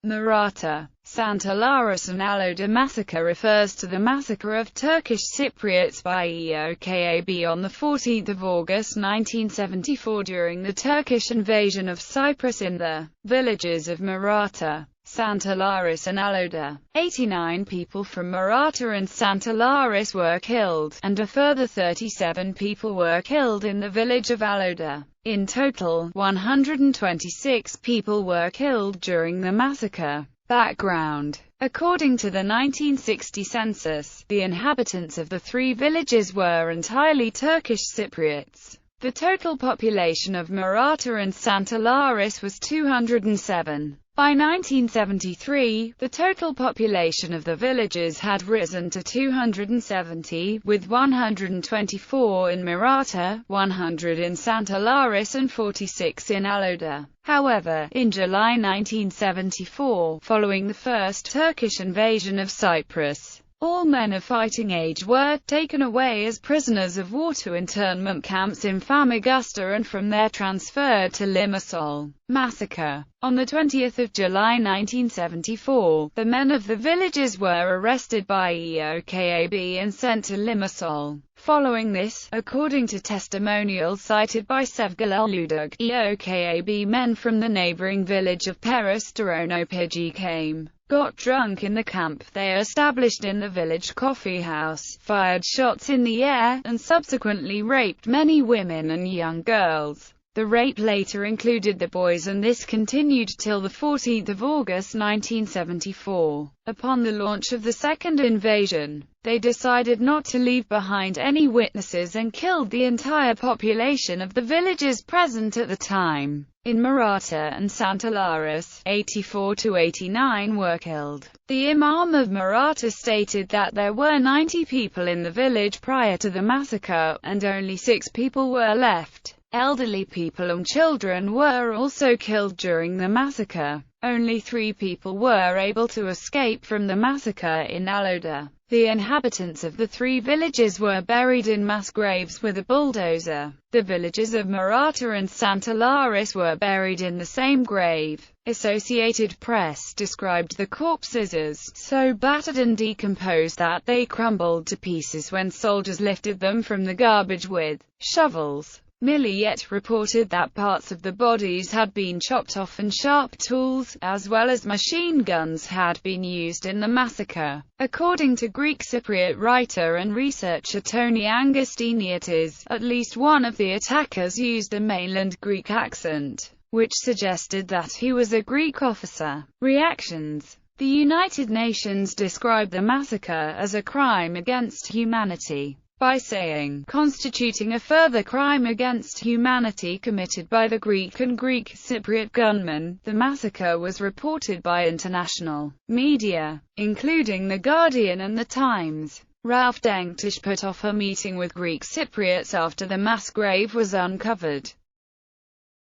Maratha. Santalaris and Aloda massacre refers to the massacre of Turkish Cypriots by EOKAB on 14 August 1974 during the Turkish invasion of Cyprus in the villages of Maratha, Santalaris and Aloda. 89 people from Maratha and Santalaris were killed, and a further 37 people were killed in the village of Aloda. In total, 126 people were killed during the massacre. Background. According to the 1960 census, the inhabitants of the three villages were entirely Turkish Cypriots. The total population of Maratha and Santalaris was 207. By 1973, the total population of the villages had risen to 270, with 124 in Maratha, 100 in Santalaris and 46 in Aloda. However, in July 1974, following the first Turkish invasion of Cyprus, all men of fighting age were taken away as prisoners of war to internment camps in Famagusta and from there transferred to Limassol. Massacre. On 20 July 1974, the men of the villages were arrested by EOKAB and sent to Limassol. Following this, according to testimonials cited by Sevgil Uludug, EOKAB men from the neighboring village of Penceredos came, got drunk in the camp they established in the village coffee house, fired shots in the air, and subsequently raped many women and young girls. The rape later included the boys, and this continued till 14 August 1974. Upon the launch of the second invasion, they decided not to leave behind any witnesses and killed the entire population of the villages present at the time. In Maratha and Santalaris, 84 to 89 were killed. The Imam of Maratha stated that there were 90 people in the village prior to the massacre, and only 6 people were left. Elderly people and children were also killed during the massacre. Only 3 people were able to escape from the massacre in Aloda. The inhabitants of the 3 villages were buried in mass graves with a bulldozer. The villages of Maratha and Santalaris were buried in the same grave. Associated Press described the corpses as so battered and decomposed that they crumbled to pieces when soldiers lifted them from the garbage with shovels. Milliyet reported that parts of the bodies had been chopped off and sharp tools, as well as machine guns, had been used in the massacre. According to Greek Cypriot writer and researcher Tony Angustiniatis, at least one of the attackers used a mainland Greek accent, which suggested that he was a Greek officer. Reactions. The United Nations described the massacre as a crime against humanity, by saying, constituting a further crime against humanity committed by the Greek and Greek Cypriot gunmen. The massacre was reported by international media, including The Guardian and The Times. Ralph Denktash put off a meeting with Greek Cypriots after the mass grave was uncovered.